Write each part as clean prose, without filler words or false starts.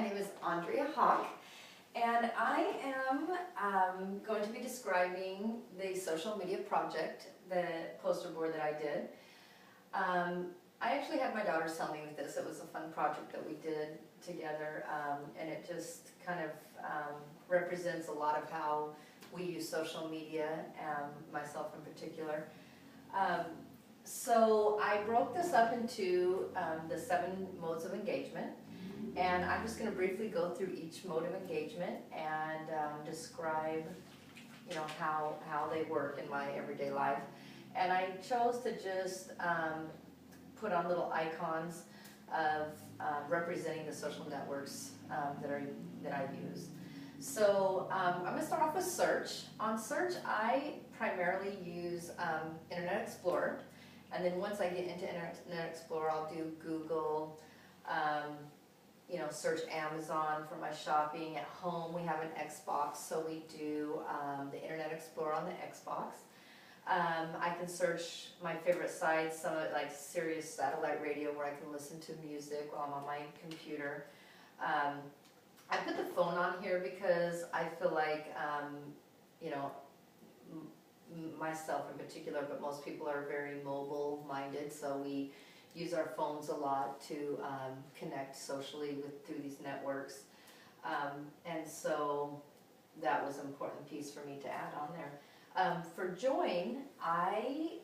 name is Andrea Hawk, and I am going to be describing the social media project, the poster board that I did. I actually had my daughters help me with this. It was a fun project that we did together, and it just kind of represents a lot of how we use social media, myself in particular. So I broke this up into the 7 modes of engagement, and I'm just going to briefly go through each mode of engagement and describe, you know, how they work in my everyday life. And I chose to just put on little icons of representing the social networks that I use. So I'm going to start off with search. On search, I primarily use Internet Explorer. And then once I get into Internet Explorer, I'll do Google, you know, search Amazon for my shopping. At home, we have an Xbox, so we do the Internet Explorer on the Xbox. I can search my favorite sites, some of it like Sirius satellite radio where I can listen to music while I'm on my computer. I put the phone on here because I feel like, you know, myself in particular, but most people are very mobile minded, so we use our phones a lot to connect socially through these networks. And so that was an important piece for me to add on there. For join, I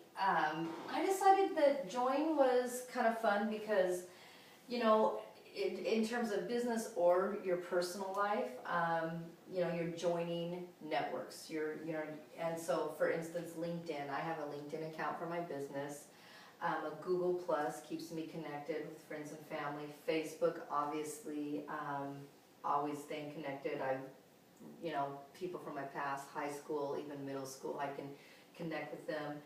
decided that join was kind of fun because, you know, in terms of business or your personal life, you know, you're joining networks. And so, for instance, LinkedIn. I have a LinkedIn account for my business. A Google Plus keeps me connected with friends and family. Facebook, obviously, always staying connected. You know, people from my past, high school, even middle school, I can connect with them.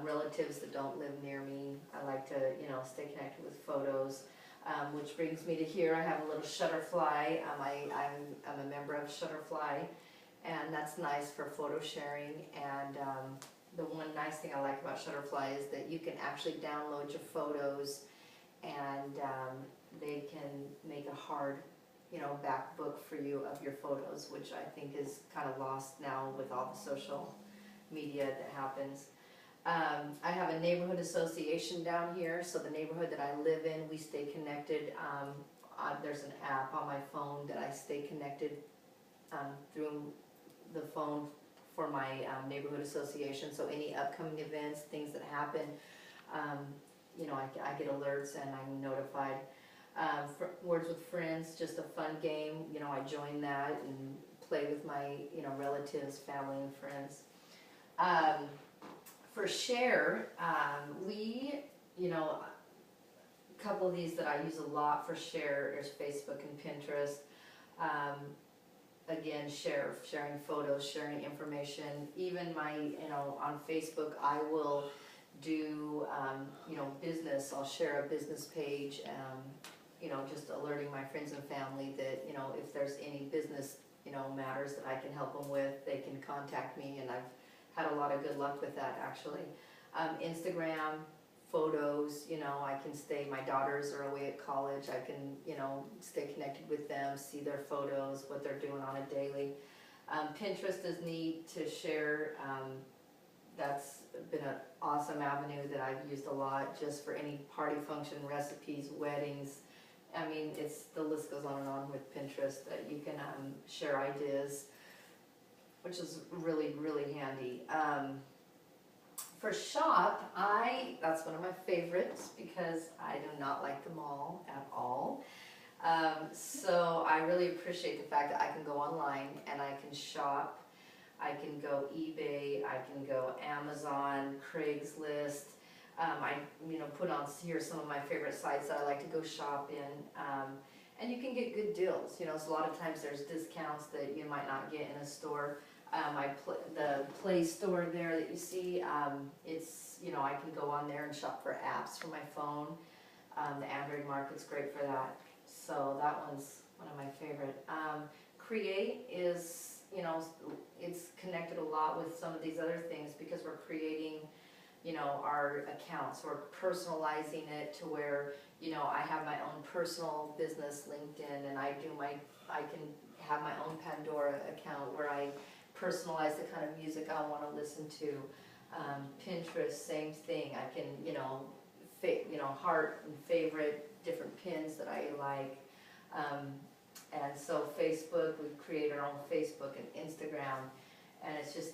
Relatives that don't live near me, I like to, you know, stay connected with photos. Which brings me to here. I have a little Shutterfly. I'm a member of Shutterfly, and that's nice for photo sharing. And the one nice thing I like about Shutterfly is that you can actually download your photos, and they can make a hard, you know, back book for you of your photos, which I think is kind of lost now with all the social media that happens. I have a neighborhood association down here, so the neighborhood that I live in, we stay connected. There's an app on my phone that I stay connected through the phone for my neighborhood association. So any upcoming events, things that happen, you know, I get alerts and I'm notified. Words with Friends, just a fun game. You know, I join that and play with my, you know, relatives, family, and friends. For share, you know, a couple of these that I use a lot for share is Facebook and Pinterest. Again, sharing photos, sharing information. Even my, you know, on Facebook, I will do, you know, business. I'll share a business page, you know, just alerting my friends and family that, you know, if there's any business, you know, matters that I can help them with, they can contact me, and I've had a lot of good luck with that, actually. Instagram, photos, you know, I can stay, my daughters are away at college, I can, you know, stay connected with them, see their photos, what they're doing on a daily. Pinterest is neat to share. That's been an awesome avenue that I've used a lot just for any party function, recipes, weddings. I mean, the list goes on and on with Pinterest, that you can share ideas, which is really, really handy. For shop, that's one of my favorites because I do not like the mall at all. So I really appreciate the fact that I can go online and I can shop. I can go eBay, I can go Amazon, Craigslist. I, you know, put on here some of my favorite sites that I like to go shop in. And you can get good deals. You know, so a lot of times there's discounts that you might not get in a store. The Play Store there that you see, it's, you know, I can go on there and shop for apps for my phone. The Android market's great for that. So that one's one of my favorite. Create is, you know, it's connected a lot with some of these other things because we're creating our accounts. We're personalizing it to where, I have my own personal business LinkedIn, and I can have my own Pandora account where I personalize the kind of music I want to listen to. Pinterest, same thing. I can, heart and favorite different pins that I like. And so Facebook, we create our own Facebook and Instagram, and it's just,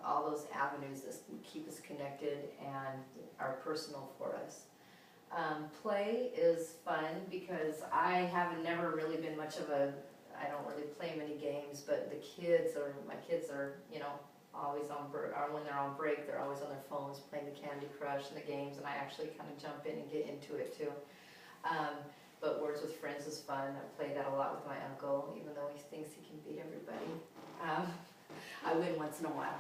all those avenues that keep us connected and are personal for us. Play is fun because I have never really been much of I don't really play many games, but my kids are, always when they're on break, they're always on their phones playing the Candy Crush and the games, and I actually kind of jump in and get into it too. But Words with Friends is fun. I play that a lot with my uncle, even though he thinks he can beat everybody. I win once in a while.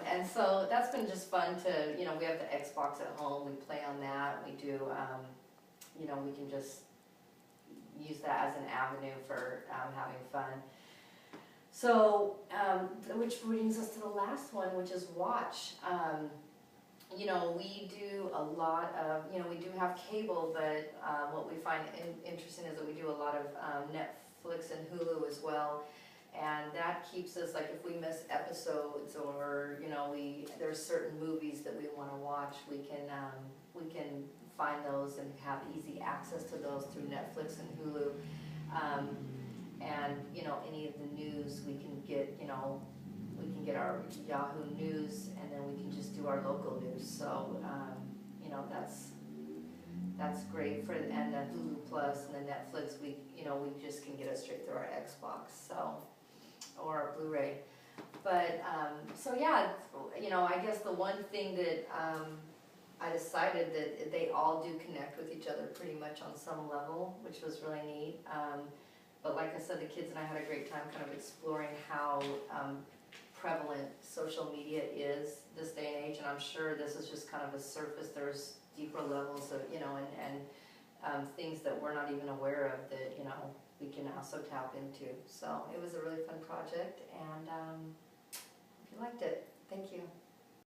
And so that's been just fun to, we have the Xbox at home, we play on that, we do, we can just use that as an avenue for having fun. So, which brings us to the last one, which is watch. We do a lot of, we do have cable, but what we find interesting is that we do a lot of Netflix and Hulu as well. And that keeps us, like if we miss episodes or, there's certain movies that we want to watch, we can find those and have easy access to those through Netflix and Hulu. And, any of the news we can get, we can get our Yahoo News, and then we can just do our local news. So, that's great for, and the Hulu Plus and the Netflix, we just can get it straight through our Xbox, so, or our Blu-ray. But, so yeah, I guess the one thing that, I decided that they all do connect with each other pretty much on some level, which was really neat. But like I said, the kids and I had a great time kind of exploring how prevalent social media is this day and age, and I'm sure this is just kind of a surface. There's deeper levels of, and things that we're not even aware of that, we can also tap into. So it was a really fun project, and hope you liked it. Thank you.